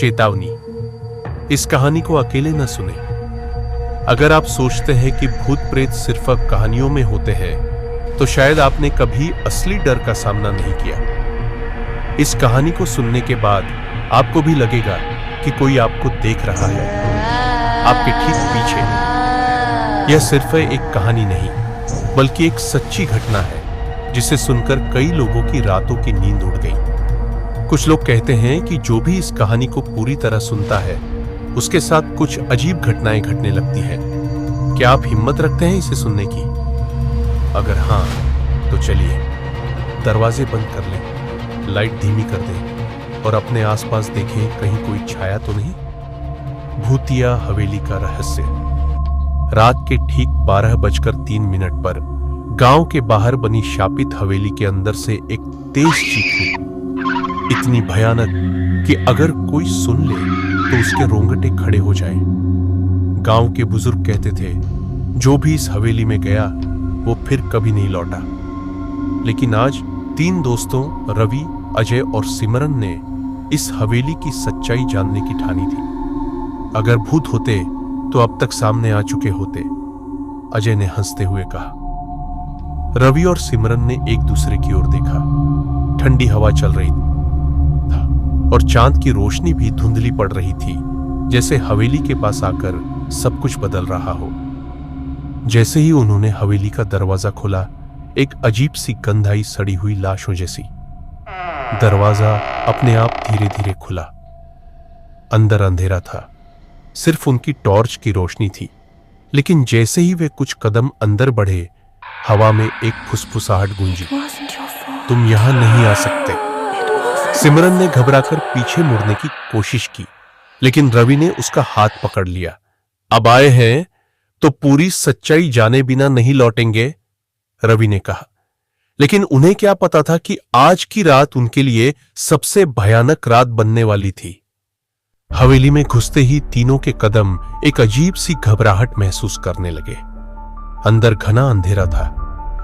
चेतावनी, इस कहानी को अकेले न सुने। अगर आप सोचते हैं कि भूत प्रेत सिर्फ कहानियों में होते हैं तो शायद आपने कभी असली डर का सामना नहीं किया। इस कहानी को सुनने के बाद आपको भी लगेगा कि कोई आपको देख रहा है, आपके ठीक पीछे। यह सिर्फ एक कहानी नहीं बल्कि एक सच्ची घटना है जिसे सुनकर कई लोगों की रातों की नींद उड़ गई। कुछ लोग कहते हैं कि जो भी इस कहानी को पूरी तरह सुनता है उसके साथ कुछ अजीब घटनाएं घटने लगती हैं। क्या आप हिम्मत रखते हैं इसे सुनने की? अगर हां तो चलिए दरवाजे बंद कर लें, लाइट धीमी कर दें और अपने आसपास देखें कहीं कोई छाया तो नहीं। भूतिया हवेली का रहस्य। रात के ठीक 12:03 पर गांव के बाहर बनी शापित हवेली के अंदर से एक तेज चीख हुई, इतनी भयानक कि अगर कोई सुन ले तो उसके रोंगटे खड़े हो जाएं। गांव के बुजुर्ग कहते थे जो भी इस हवेली में गया वो फिर कभी नहीं लौटा। लेकिन आज 3 दोस्तों रवि, अजय और सिमरन ने इस हवेली की सच्चाई जानने की ठानी थी। अगर भूत होते तो अब तक सामने आ चुके होते, अजय ने हंसते हुए कहा। रवि और सिमरन ने एक दूसरे की ओर देखा। ठंडी हवा चल रही थी और चांद की रोशनी भी धुंधली पड़ रही थी, जैसे हवेली के पास आकर सब कुछ बदल रहा हो। जैसे ही उन्होंने हवेली का दरवाजा खोला, एक अजीब सी गंध आई, सड़ी हुई लाशों जैसी। दरवाजा अपने आप धीरे धीरे खुला। अंदर अंधेरा था, सिर्फ उनकी टॉर्च की रोशनी थी। लेकिन जैसे ही वे कुछ कदम अंदर बढ़े, हवा में एक फुसफुसाहट गूंजी, तुम यहां नहीं आ सकते। सिमरन ने घबराकर पीछे मुड़ने की कोशिश की, लेकिन रवि ने उसका हाथ पकड़ लिया। अब आए हैं तो पूरी सच्चाई जाने बिना नहीं लौटेंगे, रवि ने कहा। लेकिन उन्हें क्या पता था कि आज की रात उनके लिए सबसे भयानक रात बनने वाली थी। हवेली में घुसते ही तीनों के कदम एक अजीब सी घबराहट महसूस करने लगे। अंदर घना अंधेरा था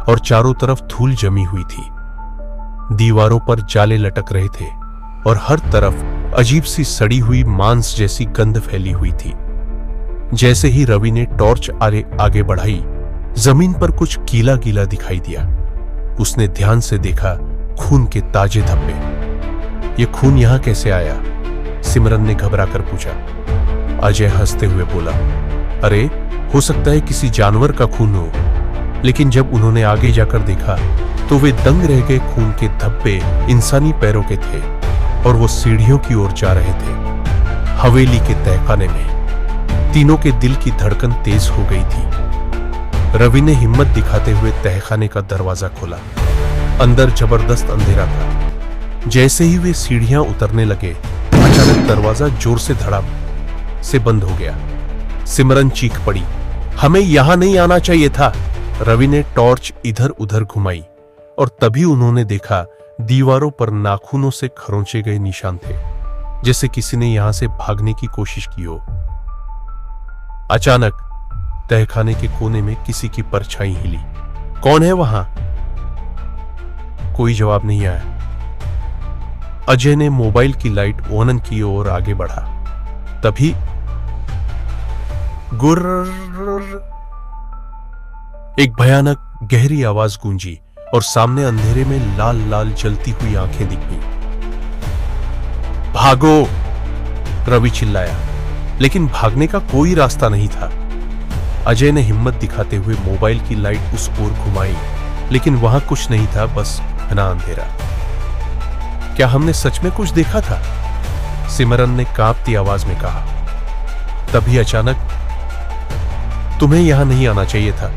और चारों तरफ धूल जमी हुई थी। दीवारों पर जाले लटक रहे थे और हर तरफ अजीब सी सड़ी हुई मांस जैसी गंध फैली हुई थी। जैसे ही रवि ने टॉर्च आगे बढ़ाई, जमीन पर कुछ गीला गीला दिखाई दिया। उसने ध्यान से देखा, खून के ताजे धब्बे। ये खून यहां कैसे आया? सिमरन ने घबराकर पूछा। अजय हंसते हुए बोला, अरे हो सकता है किसी जानवर का खून हो। लेकिन जब उन्होंने आगे जाकर देखा तो वे दंग रह गए। खून के धब्बे इंसानी पैरों के थे और वो सीढ़ियों की ओर जा रहे थे, हवेली के तहखाने में। तीनों के दिल की धड़कन तेज हो गई थी। रवि ने हिम्मत दिखाते हुए तहखाने का दरवाजा खोला। अंदर जबरदस्त अंधेरा था। जैसे ही वे सीढ़ियां उतरने लगे, अचानक दरवाजा जोर से धड़ाम से बंद हो गया। सिमरन चीख पड़ी, हमें यहां नहीं आना चाहिए था। रवि ने टॉर्च इधर उधर घुमाई और तभी उन्होंने देखा दीवारों पर नाखूनों से खरोंचे गए निशान थे, जैसे किसी ने यहां से भागने की कोशिश की हो। अचानक तहखाने के कोने में किसी की परछाई हिली। कौन है वहां? कोई जवाब नहीं आया। अजय ने मोबाइल की लाइट ओनन की ओर आगे बढ़ा। तभी गुर्र, एक भयानक गहरी आवाज गूंजी और सामने अंधेरे में लाल लाल जलती हुई आंखें दिखी। भागो! रवि चिल्लाया, लेकिन भागने का कोई रास्ता नहीं था। अजय ने हिम्मत दिखाते हुए मोबाइल की लाइट उस ओर घुमाई, लेकिन वहां कुछ नहीं था, बस घना अंधेरा। क्या हमने सच में कुछ देखा था? सिमरन ने कांपती आवाज में कहा। तभी अचानक, तुम्हें यहां नहीं आना चाहिए था।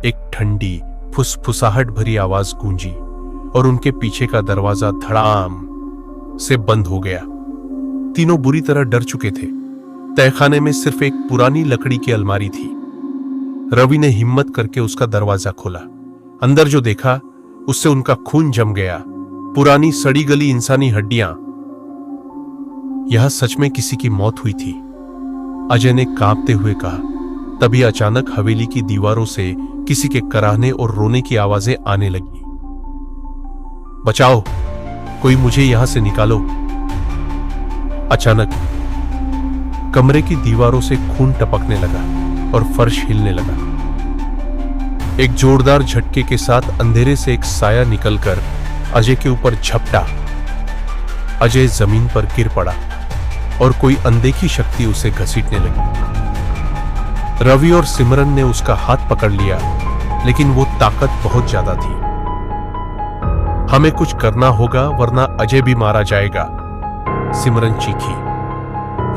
एक ठंडी फुसफुसाहट भरी आवाज गूंजी और उनके पीछे का दरवाजा धड़ाम से बंद हो गया। तीनों बुरी तरह डर चुके थे। तहखाने में सिर्फ एक पुरानी लकड़ी की अलमारी थी। रवि ने हिम्मत करके उसका दरवाजा खोला। अंदर जो देखा उससे उनका खून जम गया। पुरानी सड़ी गली इंसानी हड्डियां। यह सच में किसी की मौत हुई थी, अजय ने कांपते हुए कहा। तभी अचानक हवेली की दीवारों से किसी के कराहने और रोने की आवाजें आने लगी। बचाओ, कोई मुझे यहां से निकालो। अचानक कमरे की दीवारों से खून टपकने लगा और फर्श हिलने लगा। एक जोरदार झटके के साथ अंधेरे से एक साया निकलकर अजय के ऊपर झपटा। अजय जमीन पर गिर पड़ा और कोई अनदेखी शक्ति उसे घसीटने लगी। रवि और सिमरन ने उसका हाथ पकड़ लिया, लेकिन वो ताकत बहुत ज्यादा थी। हमें कुछ करना होगा वरना अजय भी मारा जाएगा, सिमरन चीखी।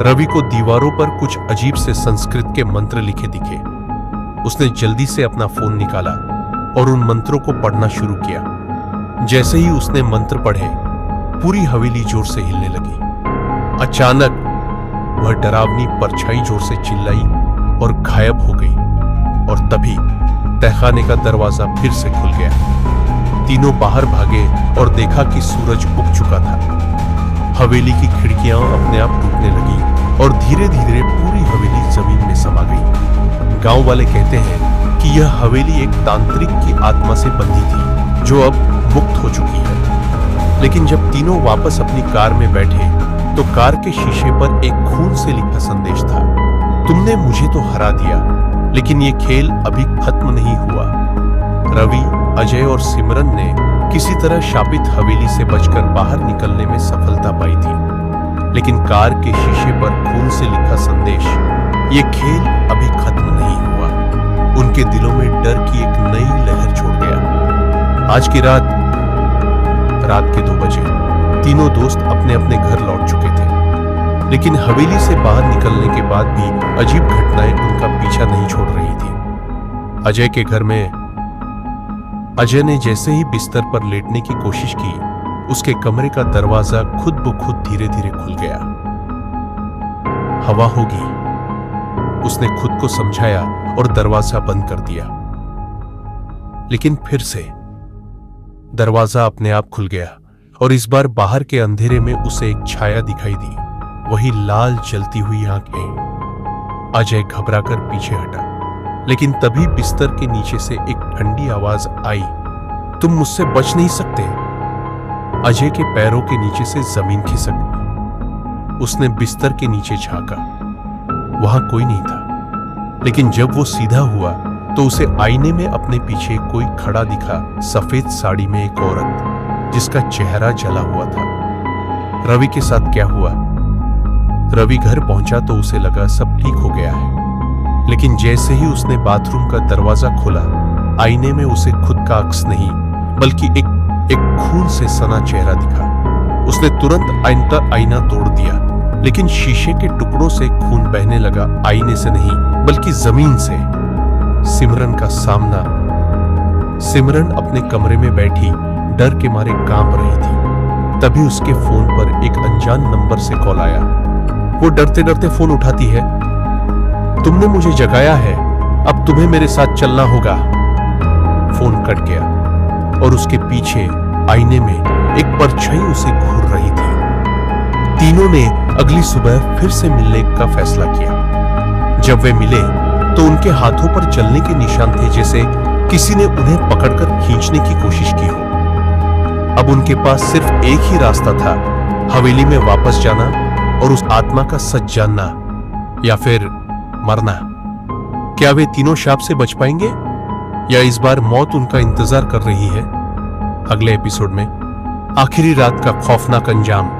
रवि को दीवारों पर कुछ अजीब से संस्कृत के मंत्र लिखे दिखे। उसने जल्दी से अपना फोन निकाला और उन मंत्रों को पढ़ना शुरू किया। जैसे ही उसने मंत्र पढ़े, पूरी हवेली जोर से हिलने लगी। अचानक वह डरावनी परछाई जोर से चिल्लाई और गायब हो गई। और तभी तहखाने का दरवाजा फिर से खुल गया। तीनों बाहर भागे और देखा कि सूरज उग चुका था। हवेली की खिड़कियां अपने आप टूटने लगी और धीरे धीरे पूरी हवेली जमीन में समा गई। गांव वाले कहते हैं कि यह हवेली एक तांत्रिक की आत्मा से बंधी थी, जो अब मुक्त हो चुकी है। लेकिन जब तीनों वापस अपनी कार में बैठे तो कार के शीशे पर एक खून से लिखा संदेश था, तुमने मुझे तो हरा दिया, लेकिन ये खेल अभी खत्म नहीं हुआ। रवि, अजय और सिमरन ने किसी तरह शापित हवेली से बचकर बाहर निकलने में सफलता पाई थी, लेकिन कार के शीशे पर खून से लिखा संदेश, ये खेल अभी खत्म नहीं हुआ, उनके दिलों में डर की एक नई लहर छोड़ गया। आज की रात के 2 बजे तीनों दोस्त अपने अपने घर लौट चुके थे, लेकिन हवेली से बाहर निकलने के बाद भी अजीब घटनाएं उनका पीछा नहीं छोड़ रही थी। अजय के घर में अजय ने जैसे ही बिस्तर पर लेटने की कोशिश की, उसके कमरे का दरवाजा खुद ब खुद धीरे धीरे खुल गया। हवा होगी, उसने खुद को समझाया और दरवाजा बंद कर दिया। लेकिन फिर से दरवाजा अपने आप खुल गया और इस बार बाहर के अंधेरे में उसे एक छाया दिखाई दी, वही लाल जलती हुई आंखें। अजय घबराकर पीछे हटा, लेकिन तभी बिस्तर के नीचे से एक ठंडी आवाज आई, तुम मुझसे बच नहीं सकते। अजय के पैरों के नीचे से जमीन खिसक गई। उसने बिस्तर के नीचे झांका, वहां कोई नहीं था, लेकिन जब वो सीधा हुआ तो उसे आईने में अपने पीछे कोई खड़ा दिखा। सफेद साड़ी में एक औरत, जिसका चेहरा जला हुआ था। रवि के साथ क्या हुआ? रवि घर पहुंचा तो उसे लगा सब ठीक हो गया है, लेकिन जैसे ही उसने बाथरूम का दरवाजा खोला, आईने में उसे खुद का अक्स नहीं बल्कि एक खून से सना चेहरा दिखा। उसने तुरंत आईना तोड़ दिया, लेकिन शीशे के टुकड़ों से खून बहने लगा, आईने से नहीं बल्कि जमीन से। सिमरन का सामना। सिमरन अपने कमरे में बैठी डर के मारे कांप रही थी। तभी उसके फोन पर एक अनजान नंबर से कॉल आया। वो डरते डरते फोन उठाती है, तुमने मुझे जगाया है, अब तुम्हें मेरे साथ चलना होगा। फोन कट गया और उसके पीछे आईने में एक परछाई उसे घूर रही थी। तीनों ने अगली सुबह फिर से मिलने का फैसला किया। जब वे मिले तो उनके हाथों पर जलने के निशान थे, जैसे किसी ने उन्हें पकड़कर खींचने की कोशिश की हो। अब उनके पास सिर्फ एक ही रास्ता था, हवेली में वापस जाना और उस आत्मा का सच जानना, या फिर मरना। क्या वे तीनों शाप से बच पाएंगे या इस बार मौत उनका इंतजार कर रही है? अगले एपिसोड में आखिरी रात का खौफनाक अंजाम।